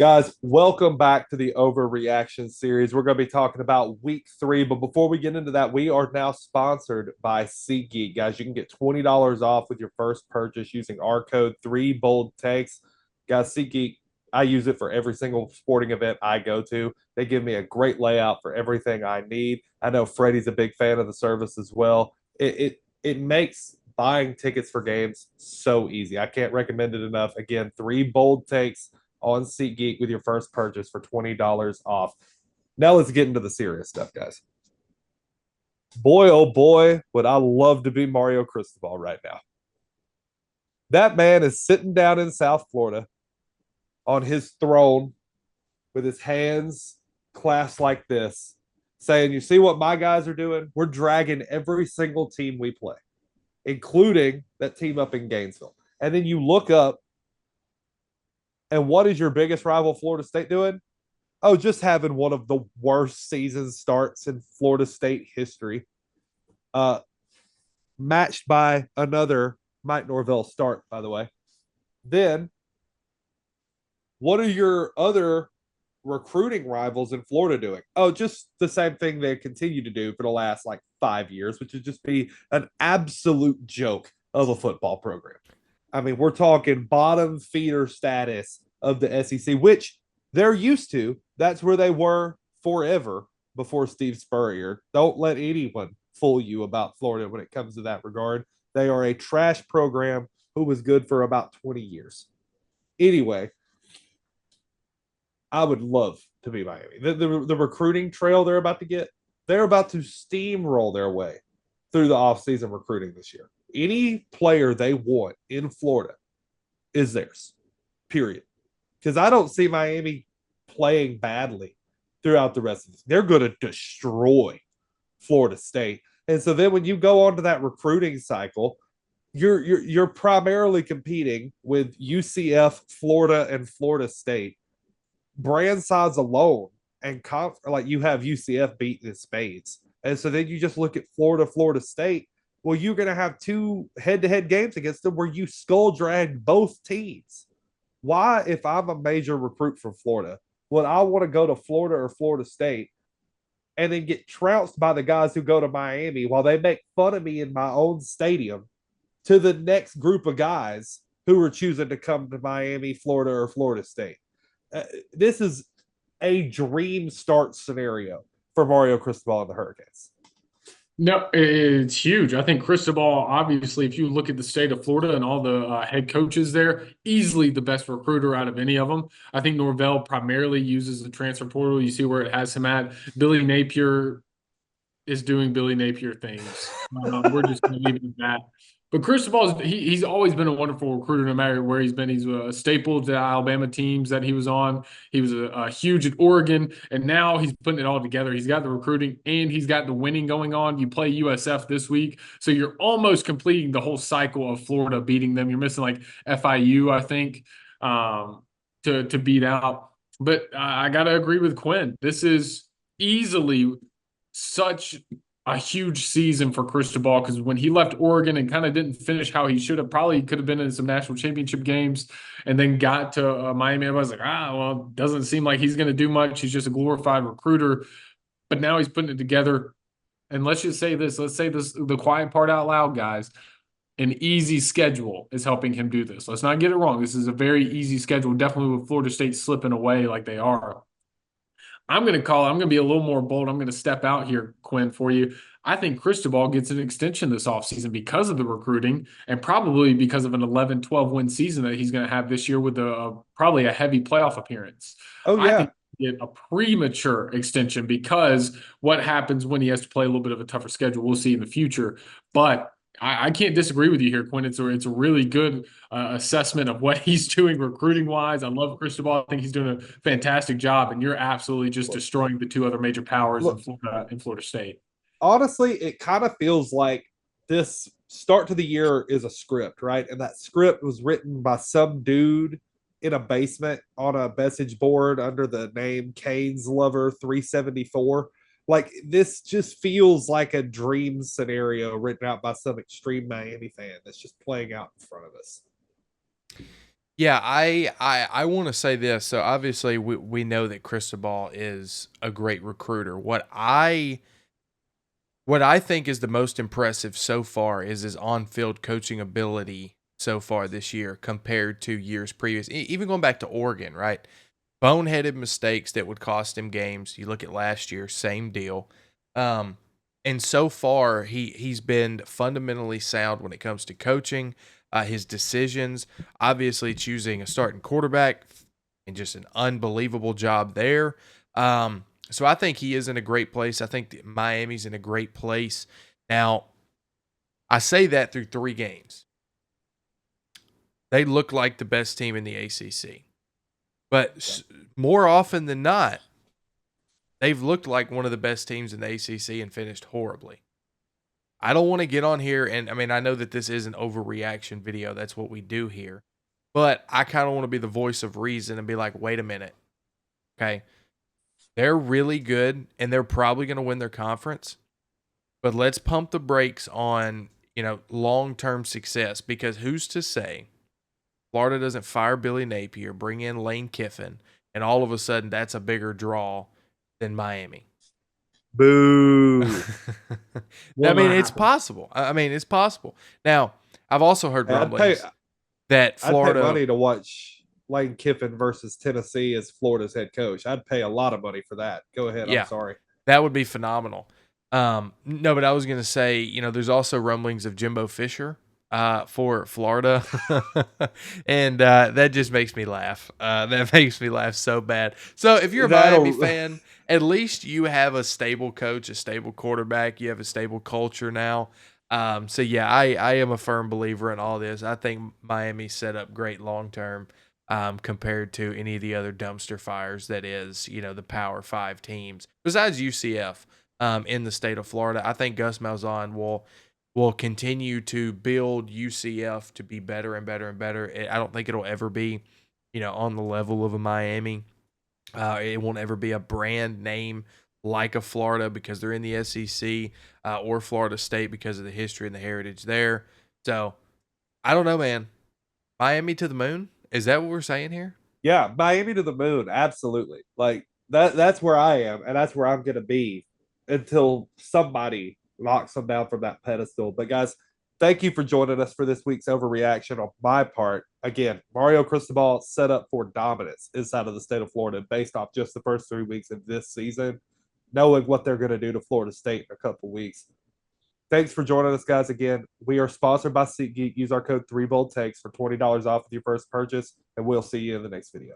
Guys, welcome back to the Overreaction series. We're going to be talking about week 3, but before we get into that, we are now sponsored by SeatGeek. Guys, you can get $20 off with your first purchase using our code 3BoldTakes. Guys, SeatGeek, I use it for every single sporting event I go to. They give me a great layout for everything I need. I know Freddie's a big fan of the service as well. It makes buying tickets for games so easy. I can't recommend it enough. Again, 3BoldTakes on SeatGeek with your first purchase for $20 off. Now let's get into the serious stuff, guys. Boy, oh boy, would I love to be Mario Cristobal right now. That man is sitting down in South Florida on his throne with his hands clasped like this, saying, "You see what my guys are doing? We're dragging every single team we play, including that team up in Gainesville." And then you look up, and what is your biggest rival, Florida State, doing? Oh, just having one of the worst season starts in Florida State history, uh, matched by another Mike Norvell start, by the way. Then, what are your other recruiting rivals in Florida doing? Oh, just the same thing they continue to do for the last like 5 years, which is just be an absolute joke of a football program. I mean, we're talking bottom feeder status of the SEC, which they're used to. That's where they were forever before Steve Spurrier. Don't let anyone fool you about Florida when it comes to that regard. They are a trash program who was good for about 20 years. Anyway, I would love to be Miami. The recruiting trail they're about to steamroll their way through the offseason recruiting this year. Any player they want in Florida is theirs, period. Because I don't see Miami playing badly throughout the rest of this. They're going to destroy Florida State. And so then when you go on to that recruiting cycle, you're primarily competing with UCF, Florida, and Florida State. Brand size alone, and like you have UCF beating in spades. And so then you just look at Florida State. Well, you're going to have two head-to-head games against them where you skull drag both teams. Why, if I'm a major recruit from Florida, would I want to go to Florida or Florida State and then get trounced by the guys who go to Miami while they make fun of me in my own stadium to the next group of guys who are choosing to come to Miami, Florida, or Florida State? This is a dream start scenario for Mario Cristobal and the Hurricanes. No, it's huge. I think Cristobal, obviously, if you look at the state of Florida and all the head coaches there, easily the best recruiter out of any of them. I think Norvell primarily uses the transfer portal. You see where it has him at. Billy Napier is doing Billy Napier things. We're just going to leave it at that. But Cristobal, he's always been a wonderful recruiter no matter where he's been. He's a staple to Alabama teams that he was on. He was a huge at Oregon, and now he's putting it all together. He's got the recruiting and he's got the winning going on. You play USF this week, so you're almost completing the whole cycle of Florida beating them. You're missing like FIU, I think, to beat out. But I got to agree with Quinn. This is easily such a huge season for Cristobal because when he left Oregon and kind of didn't finish how he should have, probably could have been in some national championship games, and then got to Miami. I was like, well, doesn't seem like he's going to do much. He's just a glorified recruiter, but now he's putting it together. And let's just say this. Let's say this, the quiet part out loud, guys. An easy schedule is helping him do this. Let's not get it wrong. This is a very easy schedule, definitely with Florida State slipping away like they are. I'm going to be a little more bold. I'm going to step out here, Quinn, for you. I think Cristobal gets an extension this offseason because of the recruiting and probably because of an 11-12 win season that he's going to have this year with probably a heavy playoff appearance. Oh, I yeah. think get a premature extension because what happens when he has to play a little bit of a tougher schedule, we'll see in the future. But I can't disagree with you here, Quinn. It's a really good assessment of what he's doing recruiting wise. I love Cristobal. I think he's doing a fantastic job, and you're absolutely just destroying the two other major powers Look, in Florida State. honestly, it kind of feels like this start to the year is a script, right? And that script was written by some dude in a basement on a message board under the name Kane's Lover 374. Like, this just feels like a dream scenario written out by some extreme Miami fan that's just playing out in front of us. Yeah, I want to say this. So obviously we know that Cristobal is a great recruiter. What I think is the most impressive so far is his on-field coaching ability so far this year compared to years previous. Even going back to Oregon, right? Boneheaded mistakes that would cost him games. You look at last year, same deal. Um, and so far, he's been fundamentally sound when it comes to coaching, his decisions, obviously choosing a starting quarterback, and just an unbelievable job there. So I think he is in a great place. I think that Miami's in a great place. Now, I say that through 3 games. They look like the best team in the ACC. But more often than not, they've looked like one of the best teams in the ACC and finished horribly. I don't want to get on here and I mean, I know that this is an overreaction video. That's what we do here. But I kind of want to be the voice of reason and be like, wait a minute. Okay. They're really good and they're probably going to win their conference. But let's pump the brakes on, long-term success because who's to say Florida doesn't fire Billy Napier, bring in Lane Kiffin, and all of a sudden that's a bigger draw than Miami. Boo. I Will mean, not it's happen. possible. I mean, it's possible. Now, I've also heard Hey, I'd pay rumblings that I'd pay Florida, money to watch Lane Kiffin versus Tennessee as Florida's head coach. I'd pay a lot of money for that. Go ahead. I'm yeah, sorry. that would be phenomenal. No, but I was going to say, there's also rumblings of Jimbo Fisher for Florida, and that just makes me laugh. That makes me laugh so bad. So if you're a Miami That'll fan, at least you have a stable coach, a stable quarterback. You have a stable culture now. So yeah, I am a firm believer in all this. I think Miami set up great long term. Compared to any of the other dumpster fires that is, the Power Five teams besides UCF in the state of Florida. I think Gus Malzahn will continue to build UCF to be better and better and better. I don't think it'll ever be, on the level of a Miami. It won't ever be a brand name like a Florida because they're in the SEC or Florida State because of the history and the heritage there. So I don't know, man. Miami to the moon? Is that what we're saying here? Yeah, Miami to the moon. Absolutely. Like that's where I am, and that's where I'm gonna be until somebody knocks them down from that pedestal. But guys, thank you for joining us for this week's overreaction on my part. Again, Mario Cristobal set up for dominance inside of the state of Florida based off just the first 3 weeks of this season, knowing what they're gonna do to Florida State in a couple weeks. Thanks for joining us, guys. Again, we are sponsored by SeatGeek. Use our code 3VoltTakes for $20 off with your first purchase, and we'll see you in the next video.